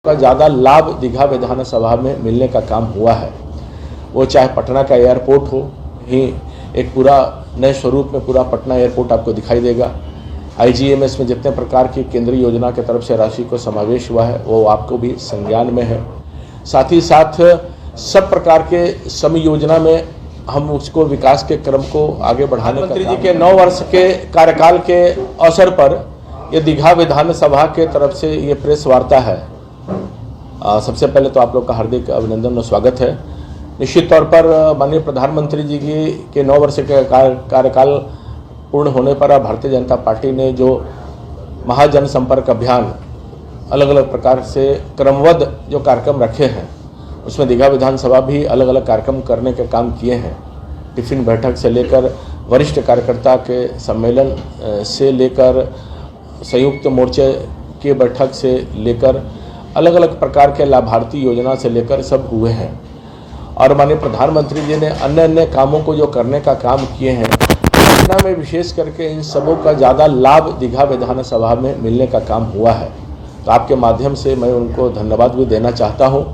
का ज़्यादा लाभ दीघा विधानसभा में मिलने का काम हुआ है। वो चाहे पटना का एयरपोर्ट हो, ही एक पूरा नए स्वरूप में पूरा पटना एयरपोर्ट आपको दिखाई देगा। IGMS में जितने प्रकार की केंद्रीय योजना के तरफ से राशि को समावेश हुआ है वो आपको भी संज्ञान में है। साथ ही साथ सब प्रकार के सम योजना में हम उसको विकास के क्रम को आगे बढ़ाने का मंत्री जी के 9 वर्ष के कार्यकाल के अवसर पर ये दीघा विधानसभा के तरफ से ये प्रेस वार्ता है। सबसे पहले तो आप लोग का हार्दिक अभिनंदन और स्वागत है। निश्चित तौर पर माननीय प्रधानमंत्री जी के 9 वर्ष के कार्यकाल पूर्ण होने पर भारतीय जनता पार्टी ने जो महाजन संपर्क अभियान अलग अलग प्रकार से क्रमबद्ध जो कार्यक्रम रखे हैं, उसमें दीघा विधानसभा भी अलग अलग कार्यक्रम करने के काम किए हैं। टिफिन बैठक से लेकर वरिष्ठ कार्यकर्ता के सम्मेलन से लेकर संयुक्त मोर्चे की बैठक से लेकर अलग अलग प्रकार के लाभार्थी योजना से लेकर सब हुए हैं। और माननीय प्रधानमंत्री जी ने अन्य अन्य कामों को जो करने का काम किए हैं, योजना में विशेष करके इन सबों का ज़्यादा लाभ दीघा विधानसभा में मिलने का काम हुआ है। तो आपके माध्यम से मैं उनको धन्यवाद भी देना चाहता हूँ।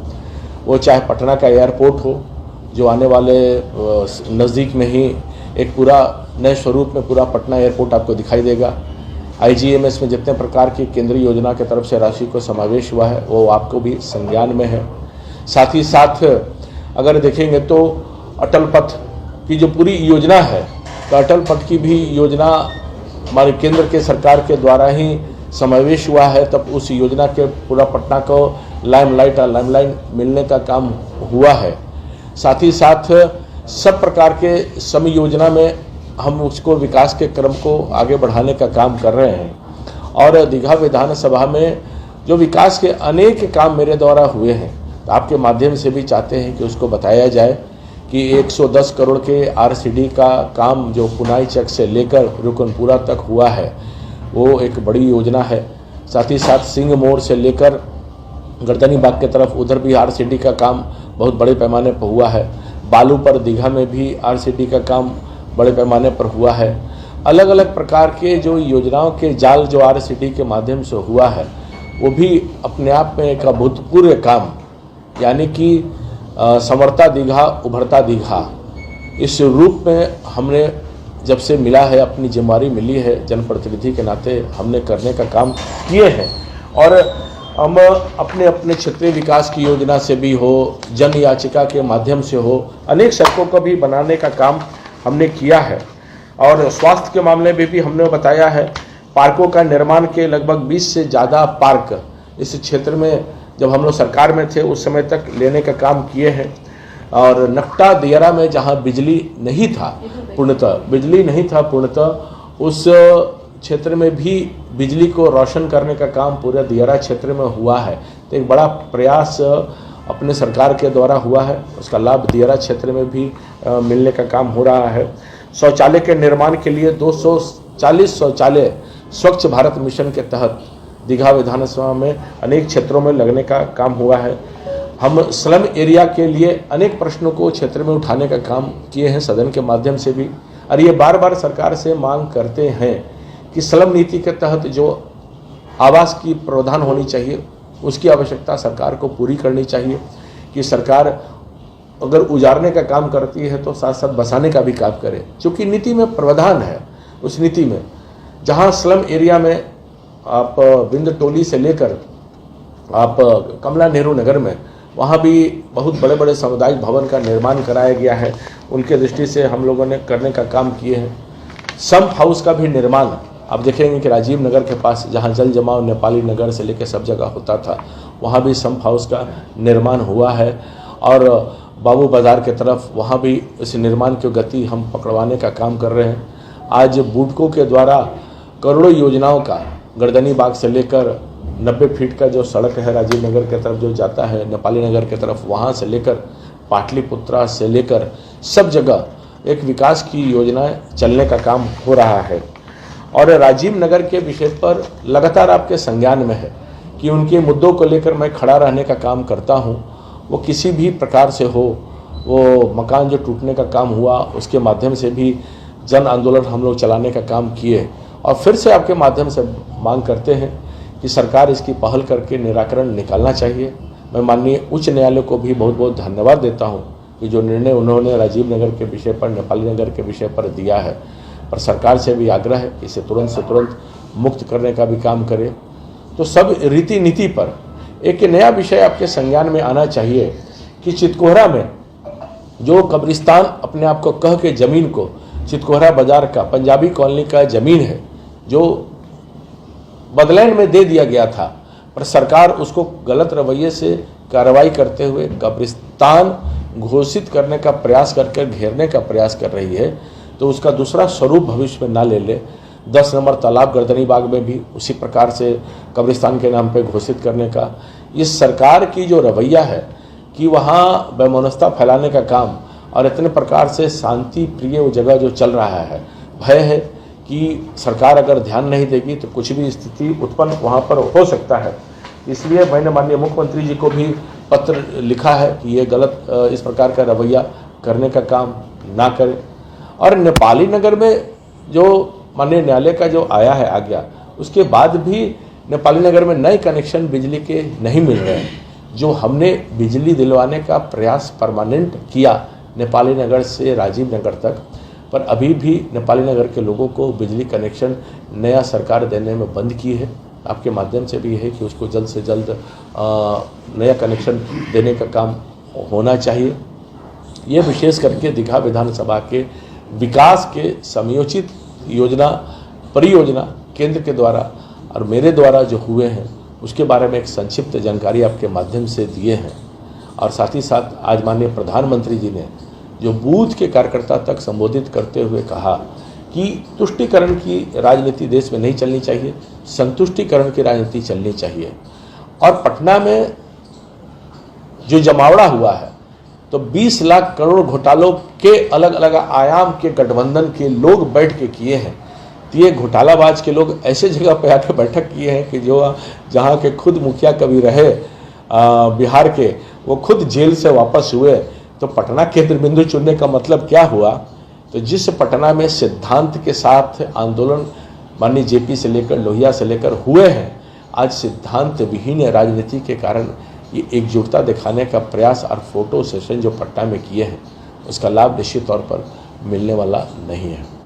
वो चाहे पटना का एयरपोर्ट हो, जो आने वाले नज़दीक में ही एक पूरा नए स्वरूप में पूरा पटना एयरपोर्ट आपको दिखाई देगा। IGMS में जितने प्रकार की केंद्रीय योजना के तरफ से राशि को समावेश हुआ है वो आपको भी संज्ञान में है। साथ ही साथ अगर देखेंगे तो अटल पथ की जो पूरी योजना है, तो अटल पथ की भी योजना हमारे केंद्र के सरकार के द्वारा ही समावेश हुआ है। तब उस योजना के पूरा पटना को लाइमलाइन मिलने का काम हुआ है। साथ ही साथ सब प्रकार के सम योजना में हम उसको विकास के क्रम को आगे बढ़ाने का काम कर रहे हैं। और दीघा विधानसभा में जो विकास के अनेक काम मेरे द्वारा हुए हैं, तो आपके माध्यम से भी चाहते हैं कि उसको बताया जाए कि 110 करोड़ के RCD का काम जो पुनाई चक से लेकर रुकनपुरा तक हुआ है, वो एक बड़ी योजना है। साथ ही साथ सिंह मोड़ से लेकर गर्दनी बाग की तरफ उधर भी RCD का काम बहुत बड़े पैमाने पर हुआ है। बालू पर दीघा में भी RCD का काम बड़े पैमाने पर हुआ है। अलग अलग प्रकार के जो योजनाओं के जाल जो RCD के माध्यम से हुआ है, वो भी अपने आप में एक अभूतपूर्व काम, यानी कि संवरता दीघा उभरता दीघा, इस रूप में हमने जब से मिला है, अपनी जिम्मेदारी मिली है जनप्रतिनिधि के नाते हमने करने का काम किए हैं। और हम अपने अपने क्षेत्रीय विकास की योजना से भी हो, जन याचिका के माध्यम से हो, अनेक सड़कों को भी बनाने का काम हमने किया है। और स्वास्थ्य के मामले में भी हमने बताया है, पार्कों का निर्माण के लगभग 20 से ज़्यादा पार्क इस क्षेत्र में जब हम लोग सरकार में थे उस समय तक लेने का काम किए हैं। और नकटा दियारा में जहां बिजली नहीं था पूर्णतः, उस क्षेत्र में भी बिजली को रोशन करने का काम पूरे दियारा क्षेत्र में हुआ है। तो एक बड़ा प्रयास अपने सरकार के द्वारा हुआ है, उसका लाभ दियारा क्षेत्र में भी मिलने का काम हो रहा है। शौचालय के निर्माण के लिए 240 शौचालय स्वच्छ भारत मिशन के तहत दीघा विधानसभा में अनेक क्षेत्रों में लगने का काम हुआ है। हम स्लम एरिया के लिए अनेक प्रश्नों को क्षेत्र में उठाने का काम किए हैं सदन के माध्यम से भी। और ये बार बार सरकार से मांग करते हैं कि स्लम नीति के तहत जो आवास की प्रावधान होनी चाहिए, उसकी आवश्यकता सरकार को पूरी करनी चाहिए। कि सरकार अगर उजारने का काम करती है तो साथ साथ बसाने का भी काम करे, क्योंकि नीति में प्रावधान है। उस नीति में जहां स्लम एरिया में आप बिंद टोली से लेकर आप कमला नेहरू नगर में, वहाँ भी बहुत बड़े बड़े सामुदायिक भवन का निर्माण कराया गया है। उनके दृष्टि से हम लोगों ने करने का काम किए हैं। सम्प हाउस का भी निर्माण आप देखेंगे कि राजीव नगर के पास जहाँ जल जमाव नेपाली नगर से लेकर सब जगह होता था, वहाँ भी सम्प हाउस का निर्माण हुआ है। और बाबू बाजार के तरफ वहाँ भी इस निर्माण की गति हम पकड़वाने का काम कर रहे हैं। आज बूडको के द्वारा करोड़ों योजनाओं का गर्दनी बाग से लेकर 90 फीट का जो सड़क है राजीव नगर के तरफ जो जाता है नेपाली नगर के तरफ, वहाँ से लेकर पाटलिपुत्रा से लेकर सब जगह एक विकास की योजनाएं चलने का काम हो रहा है। और राजीव नगर के विषय पर लगातार आपके संज्ञान में है कि उनके मुद्दों को लेकर मैं खड़ा रहने का काम करता हूं। वो किसी भी प्रकार से हो, वो मकान जो टूटने का काम हुआ उसके माध्यम से भी जन आंदोलन हम लोग चलाने का काम किए। और फिर से आपके माध्यम से मांग करते हैं कि सरकार इसकी पहल करके निराकरण निकालना चाहिए। मैं माननीय उच्च न्यायालय को भी बहुत बहुत धन्यवाद देता हूं कि जो निर्णय उन्होंने राजीव नगर के विषय पर, नेपाली नगर के विषय पर दिया है, पर सरकार से भी आग्रह है कि इसे तुरंत से तुरंत मुक्त करने का भी काम करे। तो सब रीति नीति पर एक नया विषय आपके संज्ञान में आना चाहिए कि चितकोहरा में जो कब्रिस्तान अपने आप को कह के जमीन को चितकोहरा बाजार का पंजाबी कॉलोनी का जमीन है, जो बदलैंड में दे दिया गया था, पर सरकार उसको गलत रवैये से कार्रवाई करते हुए कब्रिस्तान घोषित करने का प्रयास करके घेरने का प्रयास कर रही है। तो उसका दूसरा स्वरूप भविष्य में ना ले ले। 10 नंबर तालाब गर्दनी बाग में भी उसी प्रकार से कब्रिस्तान के नाम पे घोषित करने का, इस सरकार की जो रवैया है कि वहाँ वैमनस्यता फैलाने का काम और इतने प्रकार से शांति प्रिय वो जगह जो चल रहा है, भय है कि सरकार अगर ध्यान नहीं देगी तो कुछ भी स्थिति उत्पन्न वहाँ पर हो सकता है। इसलिए मैंने माननीय मुख्यमंत्री जी को भी पत्र लिखा है कि ये गलत इस प्रकार का रवैया करने का काम ना करें। और नेपाली नगर में जो माननीय न्यायालय का जो आया है आज्ञा, उसके बाद भी नेपाली नगर में नए कनेक्शन बिजली के नहीं मिल रहे हैं। जो हमने बिजली दिलवाने का प्रयास परमानेंट किया नेपाली नगर से राजीव नगर तक, पर अभी भी नेपाली नगर के लोगों को बिजली कनेक्शन नया सरकार देने में बंद की है। आपके माध्यम से भी है कि उसको जल्द से जल्द नया कनेक्शन देने का काम होना चाहिए। ये विशेष करके दीघा विधानसभा के विकास के समयोचित योजना परियोजना केंद्र के द्वारा और मेरे द्वारा जो हुए हैं उसके बारे में एक संक्षिप्त जानकारी आपके माध्यम से दिए हैं। और साथ ही साथ आज माननीय प्रधानमंत्री जी ने जो बूथ के कार्यकर्ता तक संबोधित करते हुए कहा कि तुष्टीकरण की राजनीति देश में नहीं चलनी चाहिए, संतुष्टिकरण की राजनीति चलनी चाहिए। और पटना में जो जमावड़ा हुआ है तो 20 लाख करोड़ घोटालों के अलग अलग आयाम के गठबंधन के लोग बैठ के किए हैं। तो ये घोटालाबाज के लोग ऐसे जगह पे आके बैठक किए हैं कि जो जहाँ के खुद मुखिया कभी रहे बिहार के, वो खुद जेल से वापस हुए। तो पटना केंद्र बिंदु चुनने का मतलब क्या हुआ? तो जिस पटना में सिद्धांत के साथ आंदोलन माननीय जेपी से लेकर लोहिया से लेकर हुए हैं, आज सिद्धांत विहीन राजनीति के कारण ये एकजुटता दिखाने का प्रयास और फोटो सेशन जो पटना में किए हैं उसका लाभ निश्चित तौर पर मिलने वाला नहीं है।